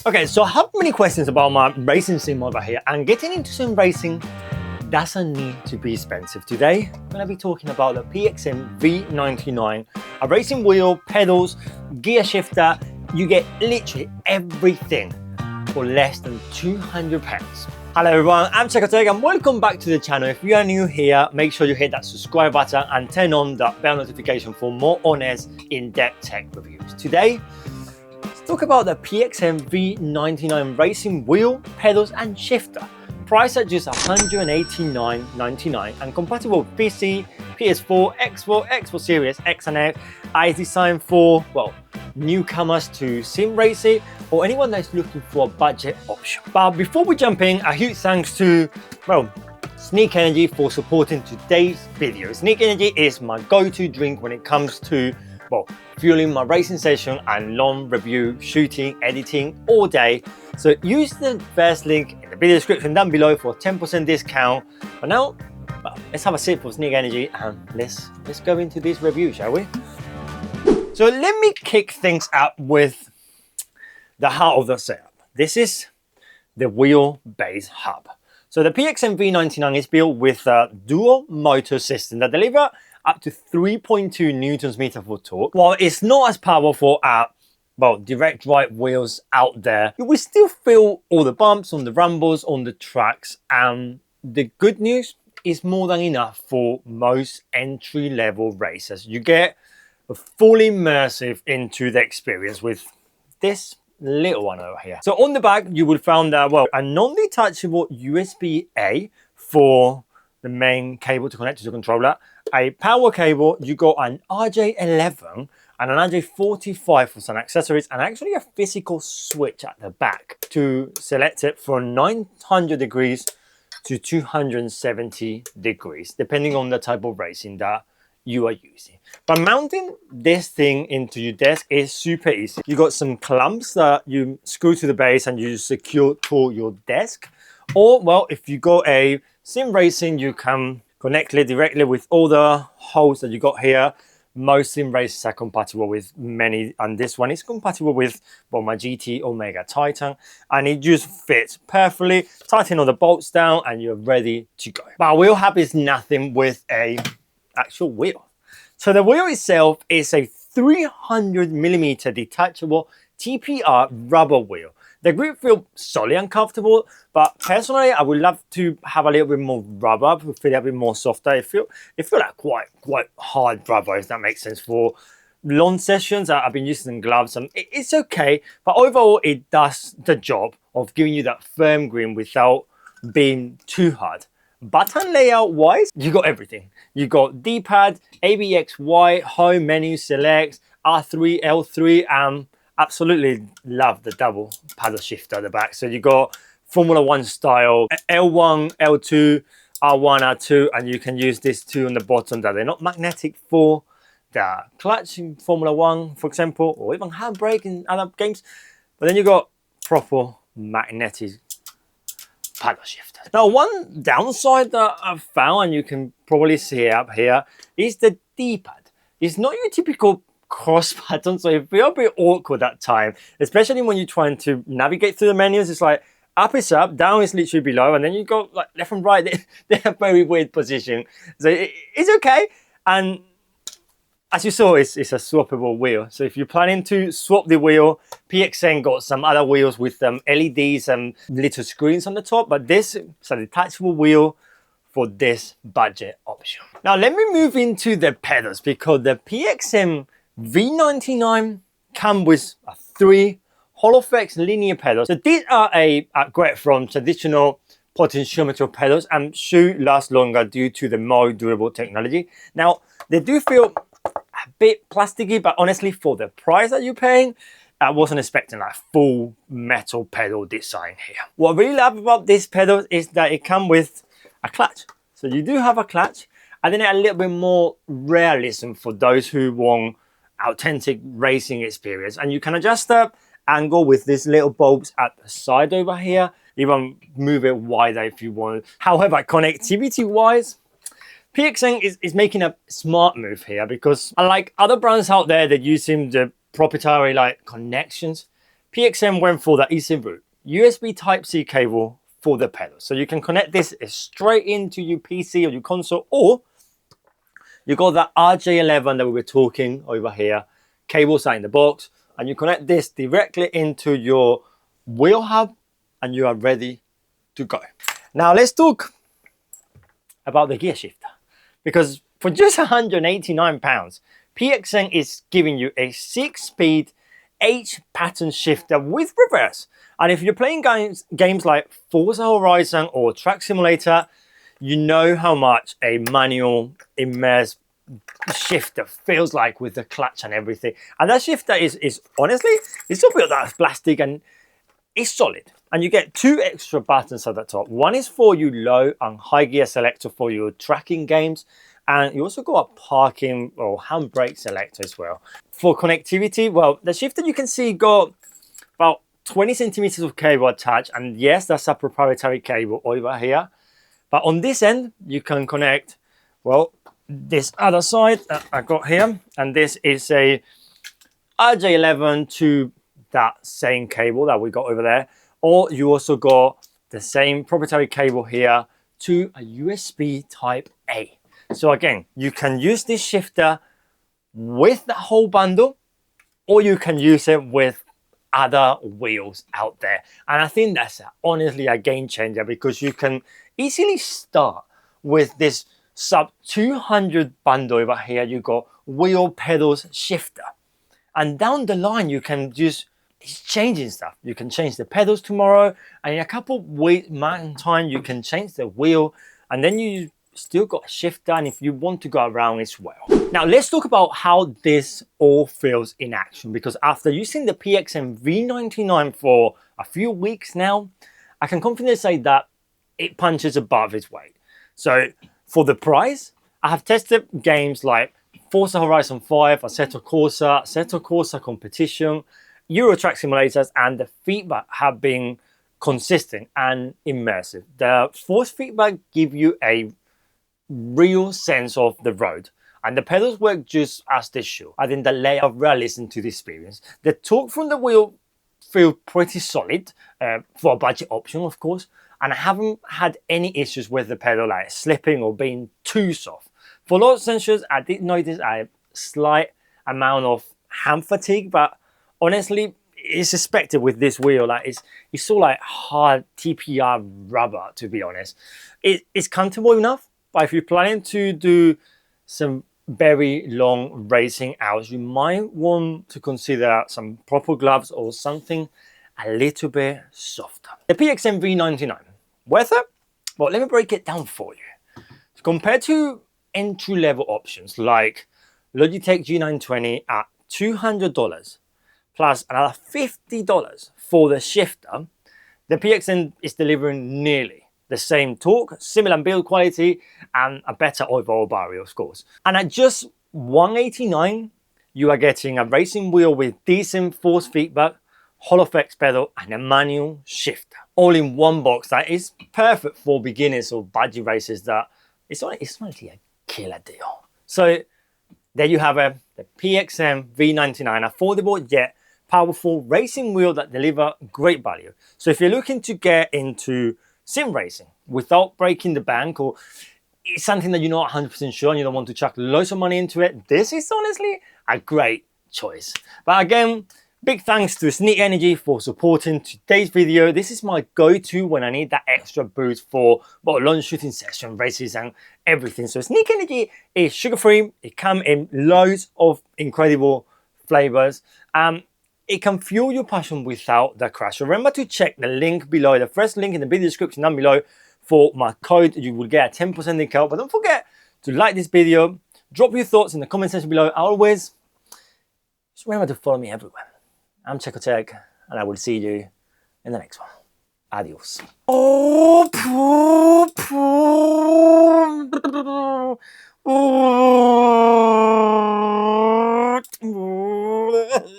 Okay, so I have many questions about my racing sim over here, and getting into sim racing doesn't need to be expensive. Today, I'm going to be talking about the PXN V99, a racing wheel, pedals, gear shifter. You get literally everything for less than £200. Hello everyone, I'm CheCo and welcome back to the channel. If you are new here, make sure you hit that subscribe button and turn on the bell notification for more honest, in-depth tech reviews. Today, let's talk about the PXN V99 Racing Wheel, pedals and shifter. Priced at just $189.99 and compatible with PC, PS4, Xbox Series X and X. It's designed for, well, newcomers to sim racing or anyone that's looking for a budget option. But before we jump in, a huge thanks to, well, Sneak Energy for supporting today's video. Sneak Energy is my go-to drink when it comes to, well, fueling my racing session and long review, shooting, editing all day. So use the first link in the video description down below for a 10% discount. But now, well, let's have a sip of Sneak Energy and let's go into this review, shall we? So let me kick things up with the heart of the setup. This is the wheel-based hub. So the PXN V99 is built with a dual motor system that delivers up to 3.2 newtons meter for torque. While it's not as powerful as, well, direct drive wheels out there, you will still feel all the bumps on the rumbles on the tracks. And the good news is more than enough for most entry-level racers. You get fully immersive into the experience with this little one over here. So on the back, you will find that, well, a non-detachable USB-A for the main cable to connect to the controller, a power cable, you got an RJ11 and an RJ45 for some accessories, and actually a physical switch at the back to select it from 900 degrees to 270 degrees, depending on the type of racing that you are using. But mounting this thing into your desk is super easy. You got some clamps that you screw to the base and you secure to your desk. Or, well, if you got a sim racing, you can connect it directly with all the holes that you got here. Most sim races are compatible with many, and this one is compatible with, well, my GT Omega Titan, and it just fits perfectly. Tighten all the bolts down and you're ready to go. But wheel hub is nothing with a actual wheel. So the wheel itself is a 300mm detachable TPR rubber wheel. The grip feels solid and comfortable, but personally I would love to have a little bit more rubber to feel a bit more softer. It feel like quite hard rubber, if that makes sense. For long sessions I've been using gloves and it's okay, but overall it does the job of giving you that firm grip without being too hard. Button layout wise, you got everything. You got D-pad, ABXY, home menu, select, R3, L3, absolutely love the double paddle shifter at the back. So you got Formula 1 style, L1, L2, R1, R2, and you can use this too on the bottom that they're not magnetic for the clutch in Formula 1, for example, or even handbrake in other games. But then you got proper magnetic paddle shifter. Now, one downside that I've found, and you can probably see it up here, is the D-pad. It's not your typical cross button, so it feels a bit awkward at time, especially when you're trying to navigate through the menus. It's like up is up, down is literally below, and then you go like left and right. They're a very weird position. So it's okay. And as you saw, it's a swappable wheel. So if you're planning to swap the wheel, PXN got some other wheels with LEDs and little screens on the top, but this is a detachable wheel for this budget option. Now let me move into the pedals, because the PXN V99 come with 3 Holophlex linear pedals. So these are a upgrade from traditional potentiometer pedals and should last longer due to the more durable technology. Now they do feel a bit plasticky, but honestly, for the price that you're paying, I wasn't expecting like full metal pedal design here. What I really love about this pedal is that it comes with a clutch. So you do have a clutch, and then a little bit more realism for those who want authentic racing experience. And you can adjust the angle with these little bulbs at the side over here. Even move it wider if you want. However, connectivity wise, PXN is making a smart move here, because unlike other brands out there that using the proprietary like connections, PXN went for the easy route. USB Type-C cable for the pedals. So you can connect this straight into your PC or your console, or you got that RJ11 that we were talking over here. Cables are in the box, and you connect this directly into your wheel hub, and you are ready to go. Now let's talk about the gear shifter, because for just £189, PXN is giving you a 6-speed H pattern shifter with reverse. And if you're playing games like Forza Horizon or Track Simulator, you know how much a manual immersed shifter feels like with the clutch and everything. And that shifter is honestly, it's all built out of plastic and it's solid. And you get 2 extra buttons at the top. One is for your low and high gear selector for your tracking games. And you also got a parking or handbrake selector as well. For connectivity, well, the shifter you can see got about 20 centimeters of cable attached. And yes, that's a proprietary cable over here. But on this end, you can connect, well, this other side that I got here. And this is a RJ11 to that same cable that we got over there. Or you also got the same proprietary cable here to a USB Type A. So again, you can use this shifter with the whole bundle, or you can use it with other wheels out there. And I think that's honestly a game changer, because you can easily start with this sub 200 bundle over here. You got wheel, pedals, shifter. And down the line, you can just changing stuff. You can change the pedals tomorrow, and in a couple months time, you can change the wheel, and then you still got a shifter, and if you want to go around as well. Now let's talk about how this all feels in action, because after using the PXN V99 for a few weeks now, I can confidently say that it punches above its weight. So for the price, I have tested games like Forza Horizon 5, Assetto Corsa Competition, Euro Track Simulators, and the feedback have been consistent and immersive. The force feedback give you a real sense of the road, and the pedals work just as they should, adding the layer of realism to the experience. The torque from the wheel feel pretty solid for a budget option, of course, and I haven't had any issues with the pedal like slipping or being too soft. For load sensors, I did notice a slight amount of hand fatigue, but honestly, it's expected with this wheel. Like it's so like hard TPR rubber, to be honest. It's comfortable enough, but if you're planning to do some very long racing hours, you might want to consider some proper gloves or something a little bit softer. The PXN V99, worth it? Well, let me break it down for you. So compared to entry-level options like Logitech G920 at $200 plus another $50 for the shifter, the PXN is delivering nearly the same torque, similar build quality, and a better overall barrier, of course. And at just $189, you are getting a racing wheel with decent force feedback, Hall effects pedal, and a manual shifter, all in one box. That is perfect for beginners or budget racers. That it's honestly a killer deal. So there you have it, the PXN V99, affordable yet powerful racing wheel that deliver great value. So if you're looking to get into sim racing without breaking the bank, or it's something that you're not 100% sure and you don't want to chuck loads of money into it, this is honestly a great choice. But again, big thanks to Sneak Energy for supporting today's video. This is my go-to when I need that extra boost for long shooting session races and everything. So Sneak Energy is sugar-free. It comes in loads of incredible flavors. It can fuel your passion without the crash. Remember to check the link below, the first link in the video description down below for my code. You will get a 10% discount. But don't forget to like this video, drop your thoughts in the comment section below. Always just remember to follow me everywhere. I'm CheCo Tech, and I will see you in the next one. Adios.